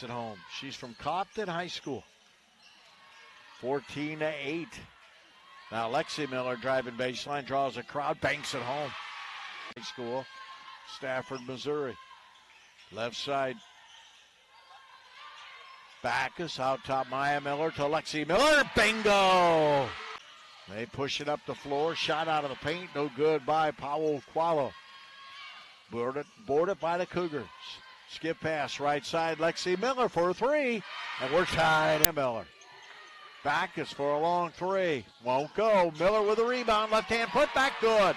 At home. She's from Compton High School. 14-8. Now Lexi Miller driving baseline, draws a crowd, banks it home. High school, Stafford, Missouri. Left side. Backus out top, Maya Miller to Lexi Miller. Bingo! They push it up the floor. Shot out of the paint. No good by Powell Qualo. Boarded by the Cougars. Skip pass, right side, Lexi Miller for a three. And we're tied. Miller. Backus for a long three. Won't go. Miller with a rebound. Left hand put back. Good.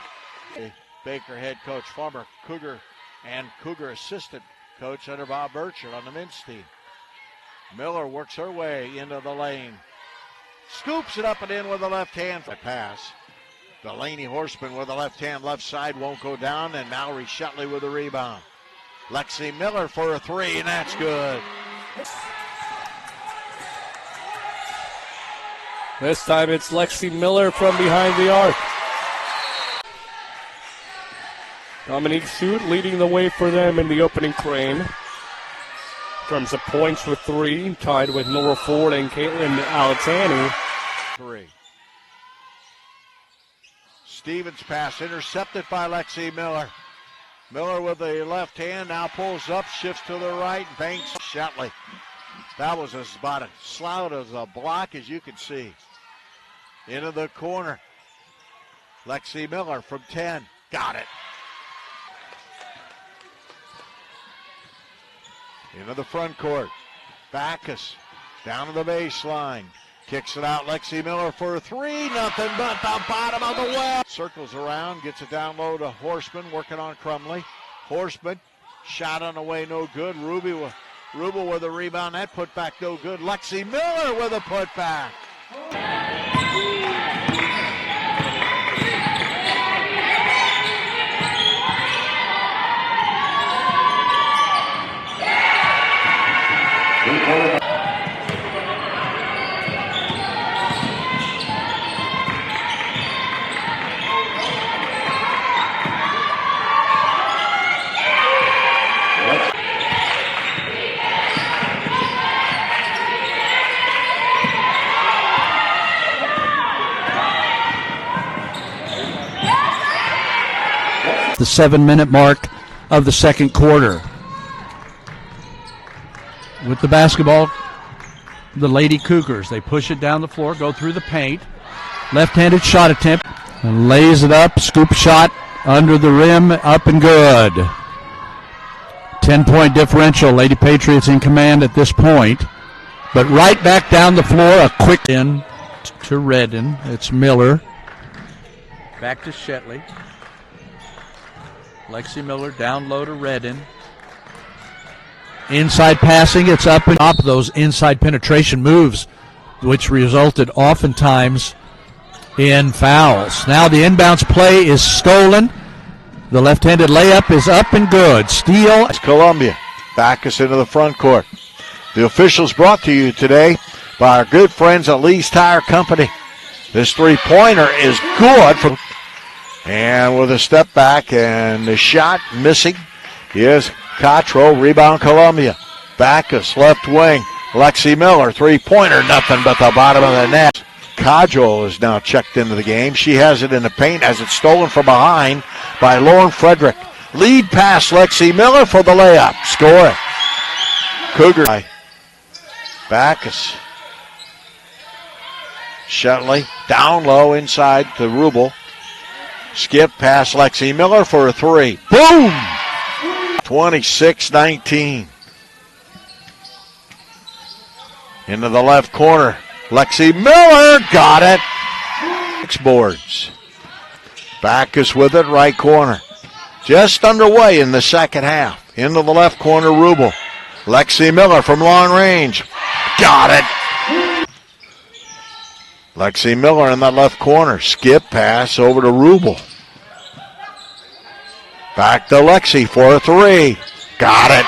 Baker head coach, former Cougar and Cougar assistant coach under Bob Burchard on the men's team. Miller works her way into the lane. Scoops it up and in with the left hand. Pass. Delaney Horseman with the left hand, left side, won't go down. And Mallory Shetley with the rebound. Lexi Miller for a three, and that's good. This time it's Lexi Miller from behind the arc. Dominique Suit leading the way for them in the opening frame. In terms of points with three, tied with Nora Ford and Caitlin Alexani. Three. Stevens pass intercepted by Lexi Miller. Miller with the left hand, now pulls up, shifts to the right, banks Shetley. That was about as slouch as a block as you could see. Into the corner. Lexi Miller from 10. Got it. Into the front court. Backus down to the baseline. Kicks it out. Lexi Miller for a three. Nothing but the bottom of the well. Circles around. Gets it down low to Horseman. Working on Crumley. Horseman. Shot on the way. No good. Rubel with a rebound. That put back no good. Lexi Miller with a putback. The 7-minute mark of the second quarter. With the basketball, the Lady Cougars, they push it down the floor, go through the paint. Left-handed shot attempt, and lays it up, scoop shot under the rim, up and good. 10-point differential, Lady Patriots in command at this point. But right back down the floor, a quick in to Redden. It's Miller. Back to Shetley. Lexi Miller down low to Redden. Inside passing, it's up and up. Those inside penetration moves, which resulted oftentimes in fouls. Now the inbounds play is stolen. The left-handed layup is up and good. Steal. It's Columbia. Backus into the front court. The officials brought to you today by our good friends at Lee's Tire Company. This three-pointer is good. And with a step back and the shot missing is Cottrell. Rebound Columbia. Backus left wing. Lexi Miller, three-pointer, nothing but the bottom of the net. Cottrell is now checked into the game. She has it in the paint as it's stolen from behind by Lauren Frederick. Lead pass Lexi Miller for the layup. Score it. Cougar. Backus. Shetley down low inside to Rubel. Skip past Lexi Miller for a three. Boom! 26-19. Into the left corner. Lexi Miller got it. 6 boards. Backus with it, right corner. Just underway in the second half. Into the left corner, Rubel. Lexi Miller from long range. Got it. Lexi Miller in that left corner. Skip pass over to Rubel. Back to Lexi for a three. Got it.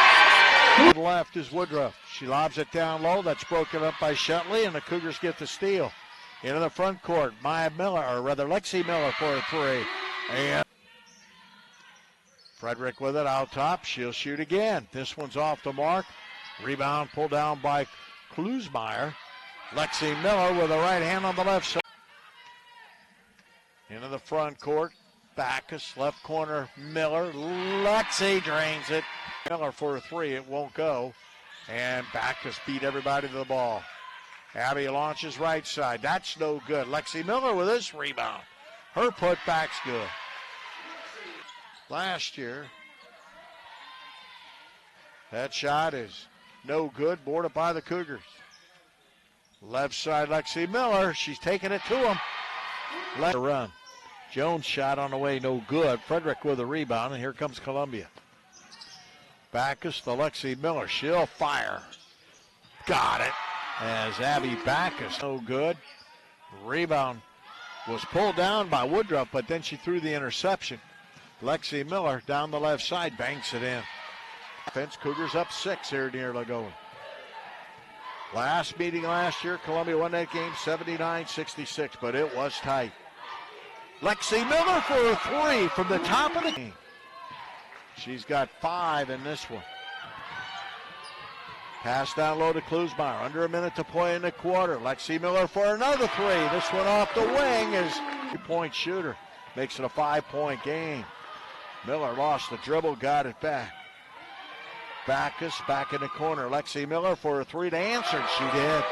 To the left is Woodruff. She lobs it down low. That's broken up by Shetley, and the Cougars get the steal. Into the front court, Lexi Miller for a three. And Frederick with it out top. She'll shoot again. This one's off the mark. Rebound pulled down by Klusmeyer. Lexi Miller with a right hand on the left side. Into the front court. Backus, left corner, Miller. Lexi drains it. Miller for a three. It won't go. And Backus beat everybody to the ball. Abby launches right side. That's no good. Lexi Miller with this rebound. Her putback's good. Last year, that shot is no good. Boarded by the Cougars. Left side, Lexi Miller. She's taking it to him. Let her run. Jones shot on the way, no good. Frederick with a rebound, and here comes Columbia. Backus to Lexi Miller. She'll fire. Got it. As Abby Backus, no good. Rebound was pulled down by Woodruff, but then she threw the interception. Lexi Miller down the left side, banks it in. Offense, Cougars up 6 here near Lagoon. Last meeting last year, Columbia won that game 79-66, but it was tight. Lexi Miller for a three from the top of the game. She's got 5 in this one. Pass down low to Klusmeyer. Under a minute to play in the quarter. Lexi Miller for another three. This one off the wing is a 3-point shooter. Makes it a 5-point game. Miller lost the dribble, got it back. Backus back in the corner. Lexi Miller for a three to answer. She did.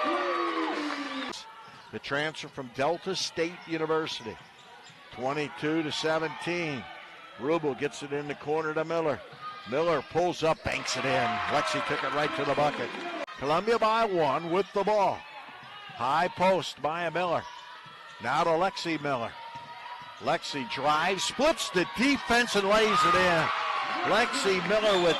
The transfer from Delta State University. 22-17. Rubel gets it in the corner to Miller. Miller pulls up, banks it in. Lexi took it right to the bucket. Columbia by 1 with the ball. High post by Miller. Now to Lexi Miller. Lexi drives, splits the defense and lays it in. Lexi Miller with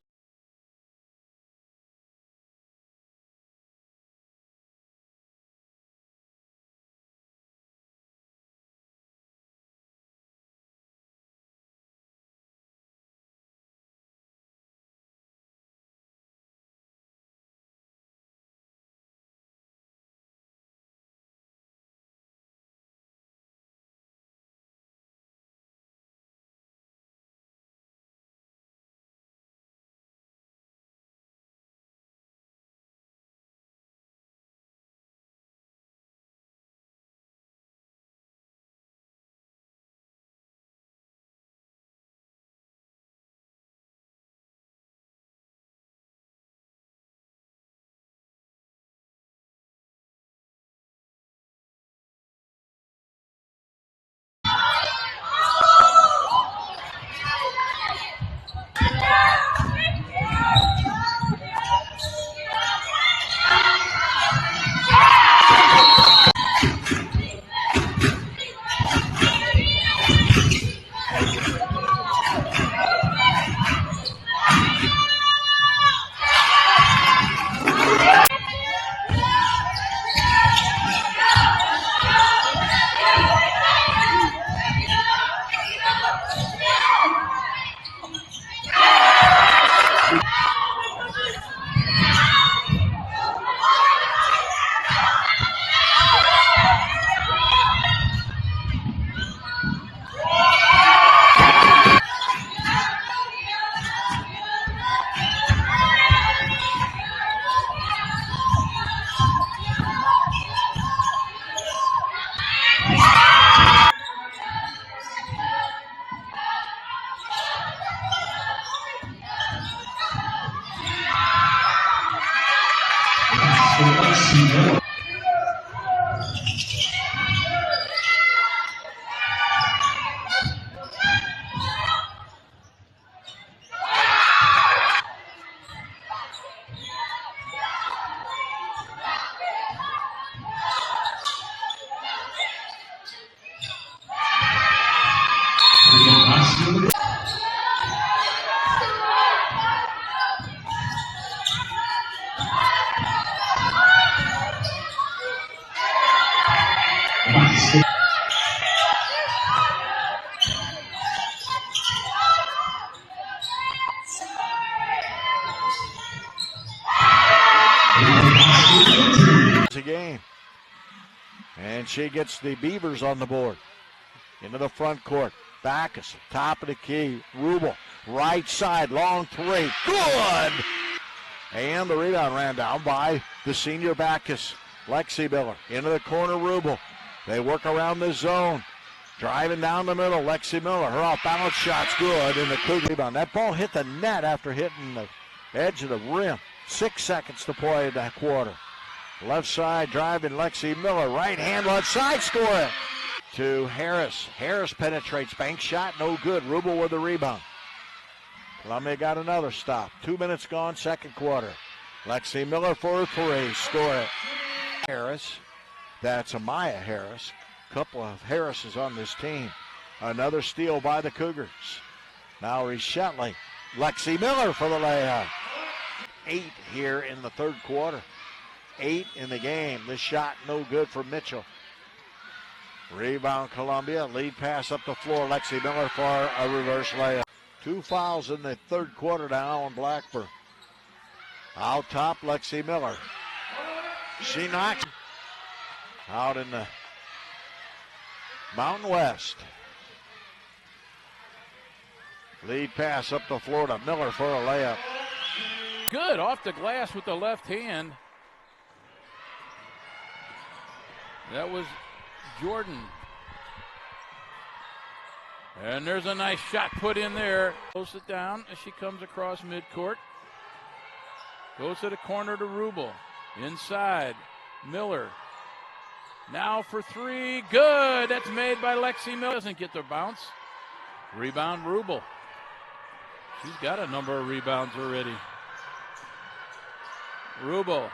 a game. And she gets the Beavers on the board. Into the front court. Backus, top of the key. Rubel, right side, long three. Good! And the rebound ran down by the senior Backus. Lexi Miller into the corner, Rubel. They work around the zone. Driving down the middle, Lexi Miller. Her off-balance shot's good in the Cougar rebound. That ball hit the net after hitting the edge of the rim. 6 seconds to play in that quarter. Left side driving Lexi Miller. Right hand, left side, score it. To Harris. Harris penetrates. Bank shot, no good. Rubel with the rebound. Columbia got another stop. 2 minutes gone, second quarter. Lexi Miller for a three. Score it. Harris. That's Amaya Harris. Couple of Harrises on this team. Another steal by the Cougars. Now Shetley. Lexi Miller for the layup. 8 here in the third quarter. 8 in the game. This shot no good for Mitchell. Rebound Columbia. Lead pass up the floor. Lexi Miller for a reverse layup. 2 fouls in the third quarter now on Blackburn. Out top, Lexi Miller. She knocks out in the Mountain West. Lead pass up the floor to Miller for a layup. Good off the glass with the left hand. That was Jordan. And there's a nice shot put in there. Close it down as she comes across midcourt. Goes to the corner to Rubel. Inside, Miller. Now for three, good. That's made by Lexi Miller. Doesn't get the bounce. Rebound, Rubel. She's got a number of rebounds already. Rubel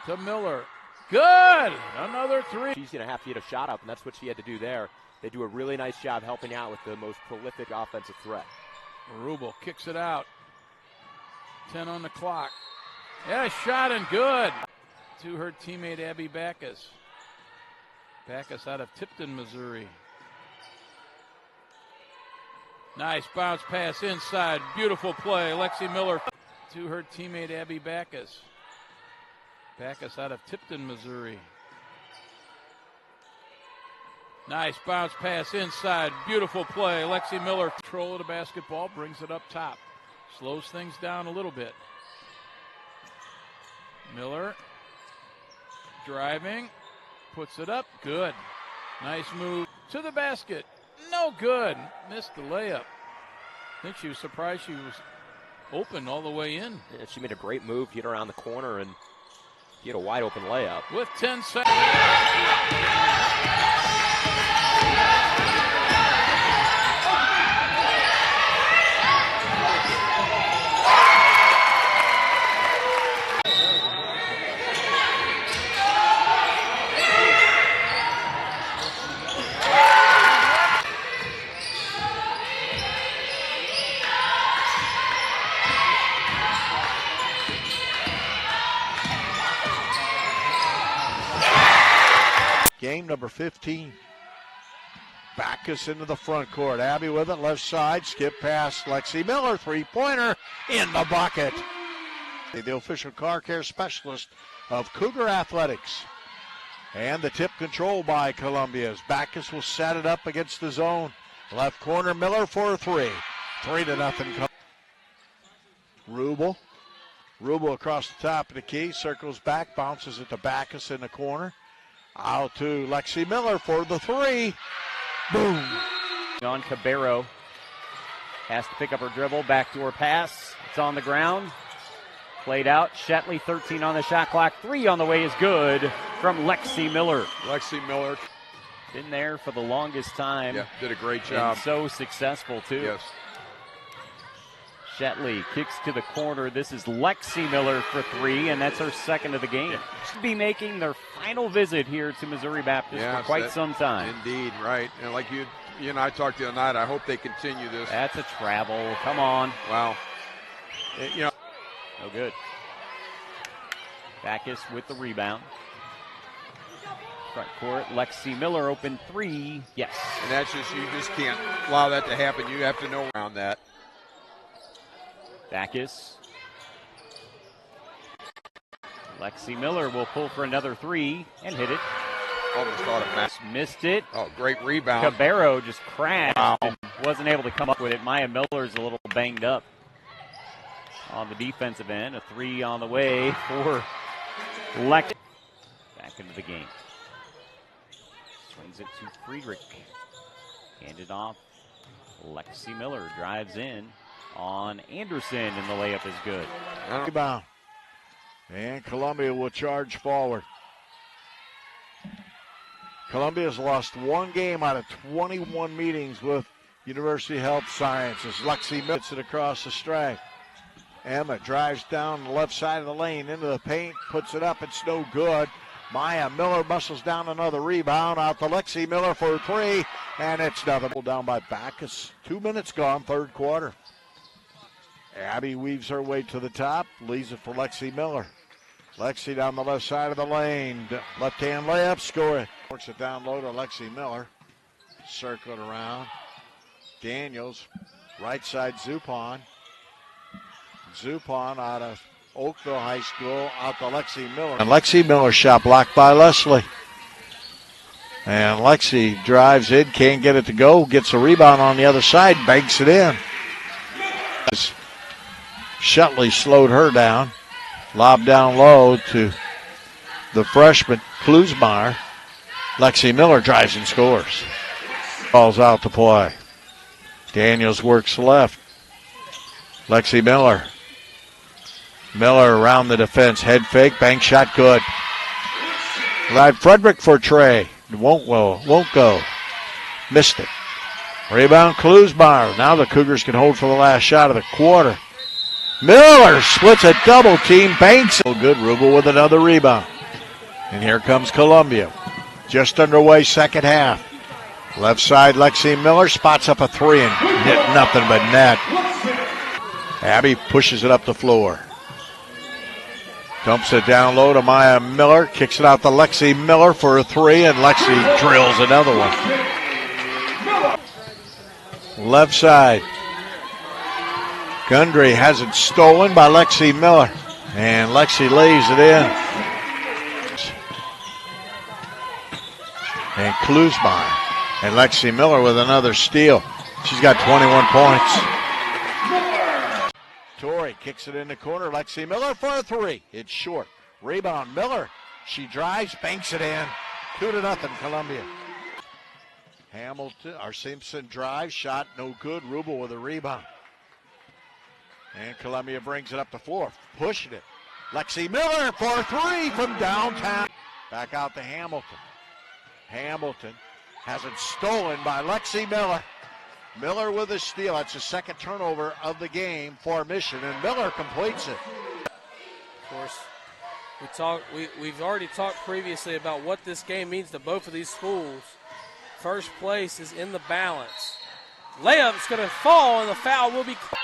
to Miller. Good! Another three. She's going to have to get a shot up, and that's what she had to do there. They do a really nice job helping out with the most prolific offensive threat. Rubel kicks it out. 10 on the clock. Yeah, shot and good. To her teammate Abby Backus. Backus out of Tipton, Missouri. Nice bounce pass inside. Beautiful play. Lexi Miller to her teammate Abby Backus. Backus out of Tipton, Missouri. Nice bounce pass inside. Beautiful play. Lexi Miller control of the basketball, brings it up top. Slows things down a little bit. Miller driving. Puts it up. Good. Nice move to the basket. No good. Missed the layup. I think she was surprised she was open all the way in. Yeah, she made a great move, get around the corner, and get a wide open layup. With 10 seconds. Game number 15. Backus into the front court. Abby with it, left side, skip past Lexi Miller, three-pointer in the bucket. The official car care specialist of Cougar Athletics. And the tip controlled by Columbia's. Backus will set it up against the zone. Left corner, Miller for a three. 3-0. Rubel. Rubel across the top of the key, circles back, bounces it to Backus in the corner. Out to Lexi Miller for the three. Boom. On Cabarro. Has to pick up her dribble. Backdoor pass. It's on the ground. Played out. Shetley 13 on the shot clock. 3 on the way is good from Lexi Miller. Lexi Miller. Been there for the longest time. Yeah, did a great job. And so successful, too. Yes. Shetley kicks to the corner. This is Lexi Miller for 3, and that's her second of the game. Should be making their final visit here to Missouri Baptist for quite some time. Indeed, right. And like you and I talked the other night, I hope they continue this. That's a travel. Come on. Wow. No good. Backus with the rebound. Front court, Lexi Miller open 3. Yes. And that's just, you just can't allow that to happen. You have to know around that. Backus. Lexi Miller will pull for another 3 and hit it. Almost thought it missed. Missed it. Oh, great rebound. Cabarro just crashed. Wow. And wasn't able to come up with it. Maya Miller's a little banged up. on the defensive end. A 3 on the way for Lexi. Back into the game. Swings it to Friedrich. Handed off. Lexi Miller drives in on Anderson, and the layup is good. Rebound. And Columbia will charge forward. Columbia's lost one game out of 21 meetings with University Health Sciences. Lexi Miller hits it across the stripe. Emma drives down the left side of the lane into the paint, puts it up, it's no good. Maya Miller muscles down another rebound out to Lexi Miller for a 3, and it's nothing. Down by Bacchus. 2 minutes gone, third quarter. Abby weaves her way to the top, leaves it for Lexi Miller. Lexi down the left side of the lane, left-hand layup, score it. Works it down low to Lexi Miller. Circling around. Daniels, right side Zupon. Zupon out of Oakville High School, out to Lexi Miller. And Lexi Miller shot blocked by Leslie. And Lexi drives in, can't get it to go, gets a rebound on the other side, banks it in. Shutley slowed her down. Lob down low to the freshman, Klusmeyer. Lexi Miller drives and scores. Falls out to play. Daniels works left. Lexi Miller. Miller around the defense. Head fake, bank shot, good. Right, Frederick for Trey. Won't go. Missed it. Rebound, Klusmeyer. Now the Cougars can hold for the last shot of the quarter. Miller splits a double team, banks it. Good, Rubel with another rebound. And here comes Columbia. Just underway, second half. Left side, Lexi Miller spots up a 3 and hit nothing but net. Abby pushes it up the floor. Dumps it down low to Maya Miller. Kicks it out to Lexi Miller for a 3, and Lexi drills another one. Left side. Gundry has it stolen by Lexi Miller, and Lexi lays it in. And Klusmeyer and Lexi Miller with another steal. She's got 21 points. Torrey kicks it in the corner. Lexi Miller for a 3. It's short. Rebound Miller. She drives, banks it in. 2-0 Columbia. Hamilton or Simpson drives, shot no good. Rubel with a rebound. And Columbia brings it up the floor, pushing it. Lexi Miller for a 3 from downtown. Back out to Hamilton. Hamilton has it stolen by Lexi Miller. Miller with a steal. That's the second turnover of the game for Mission, and Miller completes it. Of course, we've already talked previously about what this game means to both of these schools. First place is in the balance. Layup's going to fall, and the foul will be called.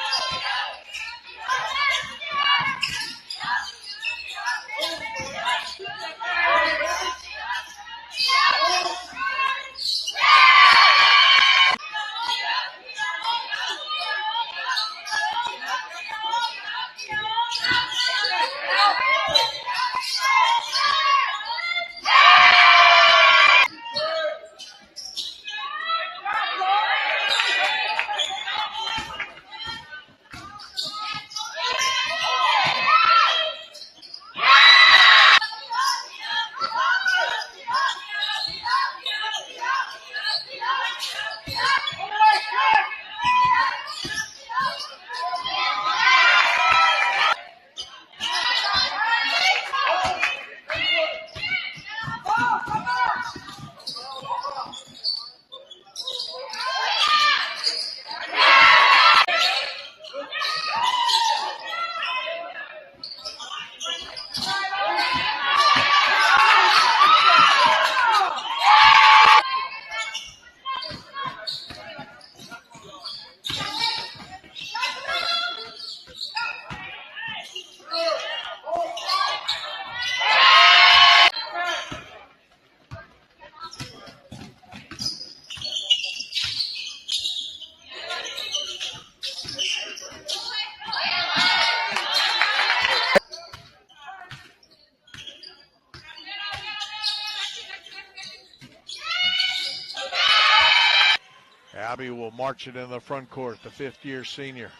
Abby will march it in the front court, the fifth-year senior.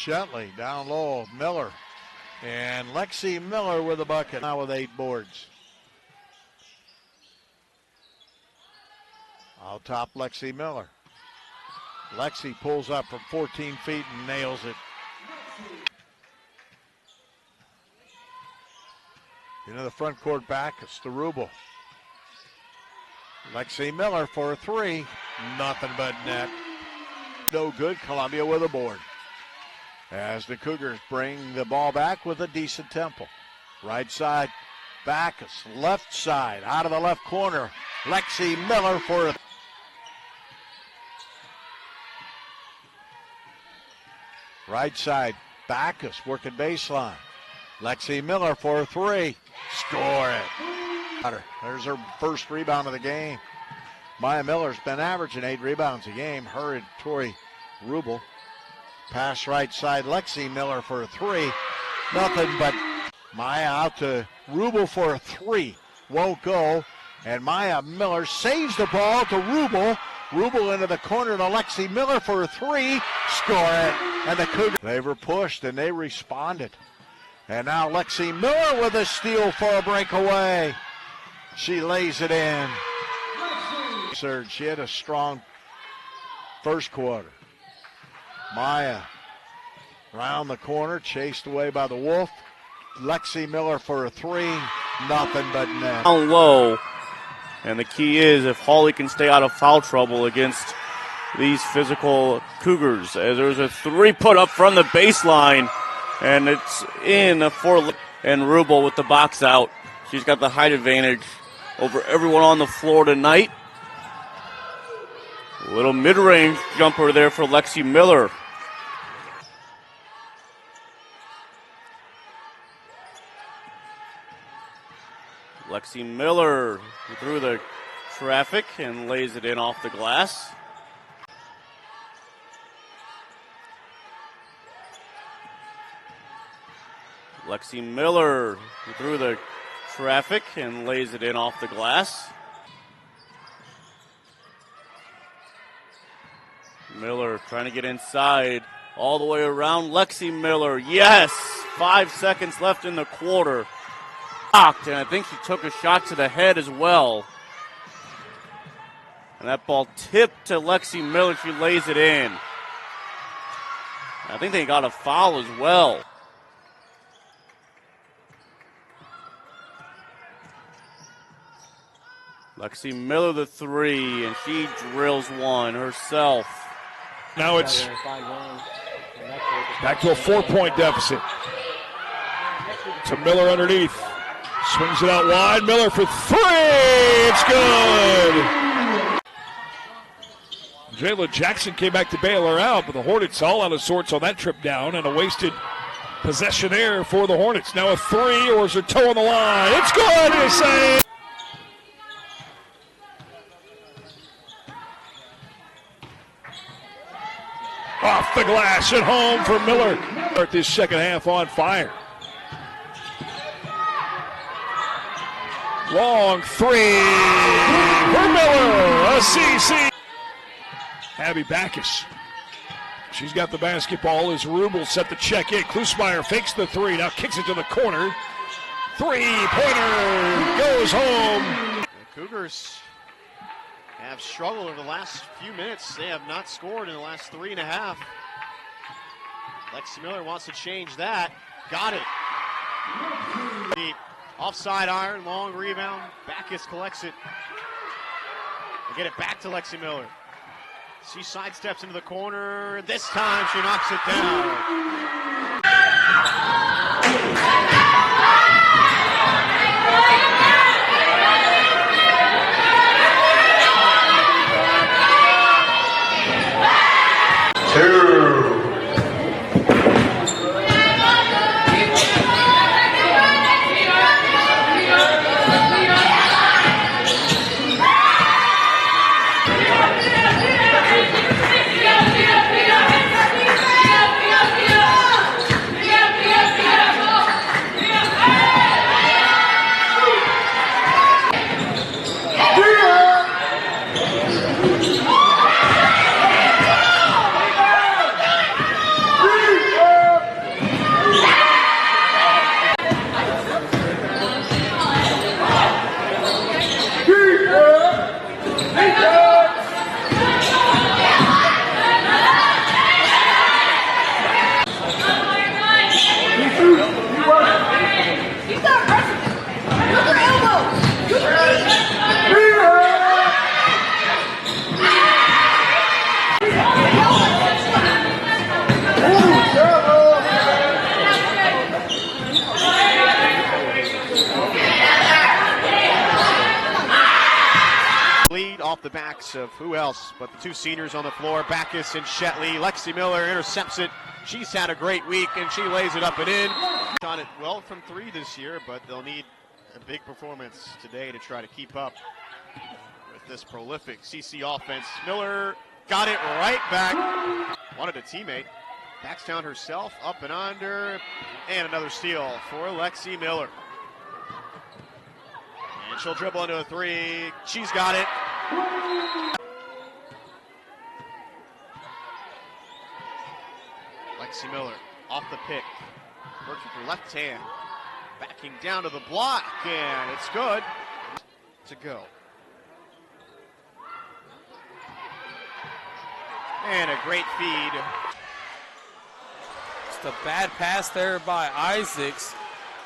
Shetley down low, Miller. And Lexi Miller with a bucket, now with 8 boards. Out top, Lexi Miller. Lexi pulls up from 14 feet and nails it. Into the front court back, it's the Rubel. Lexi Miller for a 3. Nothing but net. No good, Columbia with a board. As the Cougars bring the ball back with a decent tempo. Right side, Backus. Left side, out of the left corner. Lexi Miller for a... Right side, Backus working baseline. Lexi Miller for a 3. Score it. There's her first rebound of the game. Maya Miller's been averaging 8 rebounds a game. Her and Tori Rubel. Pass right side, Lexi Miller for a 3. Nothing but Maya out to Rubel for a 3. Won't go. And Maya Miller saves the ball to Rubel. Rubel into the corner to Lexi Miller for a 3. Score it. And the Cougars, they were pushed and they responded. And now Lexi Miller with a steal for a breakaway. She lays it in. Surge. She had a strong first quarter. Maya round the corner, chased away by the Wolf. Lexi Miller for a 3. Nothing but net. Down low. And the key is if Hawley can stay out of foul trouble against these physical Cougars. As there's a 3 put up from the baseline. And it's in for and Rubel with the box out. She's got the height advantage over everyone on the floor tonight. A little mid-range jumper there for Lexi Miller. Lexi Miller through the traffic and lays it in off the glass. Lexi Miller through the traffic and lays it in off the glass. Miller trying to get inside all the way around. Lexi Miller, yes! 5 seconds left in the quarter. Blocked, and I think she took a shot to the head as well. And that ball tipped to Lexi Miller. She lays it in. I think they got a foul as well. Lexi Miller the 3, and she drills one herself. Now it's back to a 4-point deficit. To Miller underneath. Swings it out wide. Miller for 3. It's good. Jayla Jackson came back to bail her out, but the Hornets all out of sorts on that trip down, and a wasted possession there for the Hornets. Now a 3, or is her toe on the line? It's good. It's a off the glass at home for Miller. Start this second half on fire. Long 3 for Miller. A CC. Abby Backus. She's got the basketball as Rubel set the check in. Klusmeyer fakes the 3. Now kicks it to the corner. 3-pointer goes home. The Cougars have struggled over the last few minutes. They have not scored in the last 3.5. Lexi Miller wants to change that. Got it. Deep. Offside iron, long rebound. Backus collects it. They get it back to Lexi Miller. She sidesteps into the corner. This time she knocks it down. the backs of who else but the two seniors on the floor, Backus and Shetley. Lexi Miller intercepts it. She's had a great week, and she lays it up and in. Done it well from three this year, but they'll need a big performance today to try to keep up with this prolific CC offense. Miller got it right back. Wanted a teammate. Backs down herself, up and under, and another steal for Lexi Miller. And she'll dribble into a three. She's got it. Lexi Miller off the pick. Works with her left hand. Backing down to the block, and it's good to go. And a great feed. Just a bad pass there by Isaacs.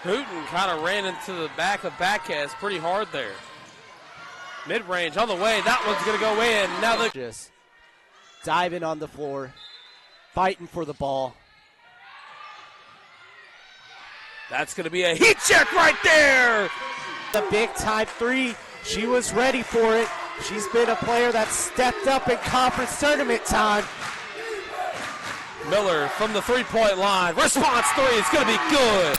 Hooten kind of ran into the back of Backus pretty hard there. Mid-range on the way. That one's going to go in. Now the just diving on the floor, fighting for the ball. That's going to be a heat check right there. The big time three. She was ready for it. She's been a player that stepped up in conference tournament time. Miller from the three-point line. Response three is going to be good.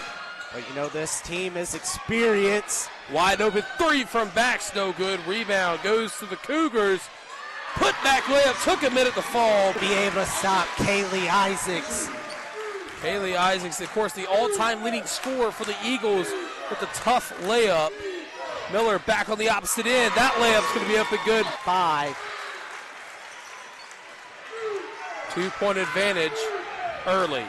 But you know, this team is experienced. Wide open three from Backs, no good. Rebound goes to the Cougars. Put back layup, took a minute to fall. Be able to stop Kaylee Isaacs. Kaylee Isaacs, of course, the all-time leading scorer for the Eagles with the tough layup. Miller back on the opposite end. That layup's going to be up and good. 5. 2-point advantage early.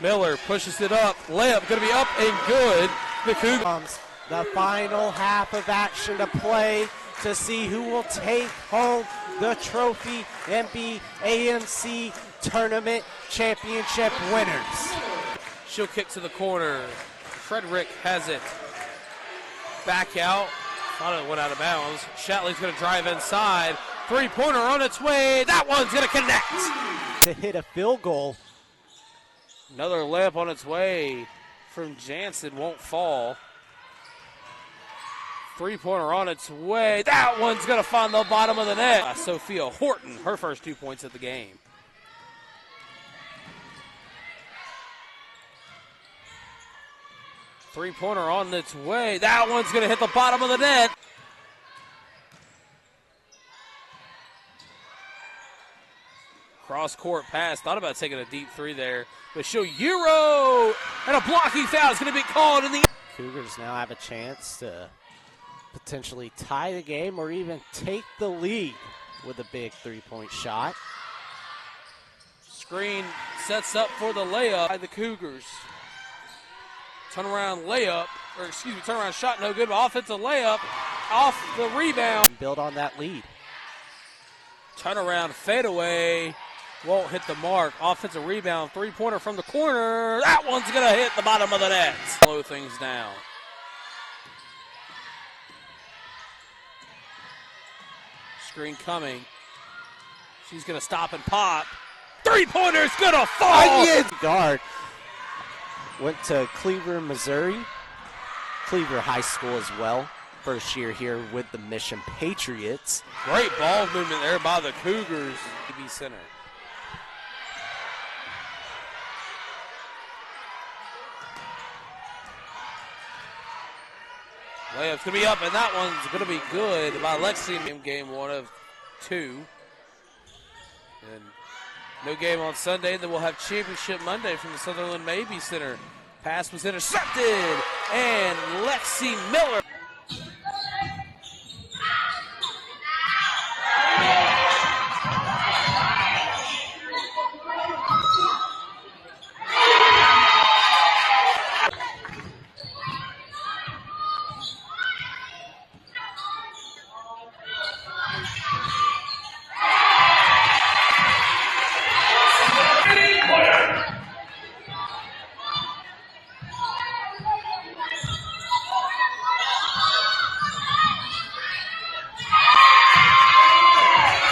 Miller pushes it up. Layup going to be up and good. The Cougars. The final half of action to play to see who will take home the trophy and be AMC Tournament Championship winners. She'll kick to the corner. Frederick has it. Back out. Thought it went out of bounds. Shatley's going to drive inside. Three-pointer on its way. That one's going to connect. To hit a field goal. Another layup on its way from Jansen. Won't fall. Three-pointer on its way. That one's going to find the bottom of the net. Sophia Horton, her first 2 points of the game. Three-pointer on its way. That one's going to hit the bottom of the net. Cross-court pass. Thought about taking a deep three there. But she'll Euro. And a blocking foul is going to be called in the... Cougars now have a chance to potentially tie the game or even take the lead with a big three-point shot. Screen sets up for the layup by the Cougars. Turnaround layup, or excuse me, turnaround shot, no good, but offensive layup off the rebound. Build on that lead. Turnaround fadeaway, won't hit the mark. Offensive rebound, three-pointer from the corner. That one's going to hit the bottom of the net. Slow things down. Screen coming. She's going to stop and pop. Three-pointer's going to fall. Guard. Went to Cleaver, Missouri. Cleaver High School as well. First year here with the Mission Patriots. Great ball movement there by the Cougars. TB Center. Layup's going to be up, and that one's going to be good by Lexi in game 1 of 2. And no game on Sunday. Then we'll have Championship Monday from the Sutherland Mabee Center. Pass was intercepted, and Lexi Miller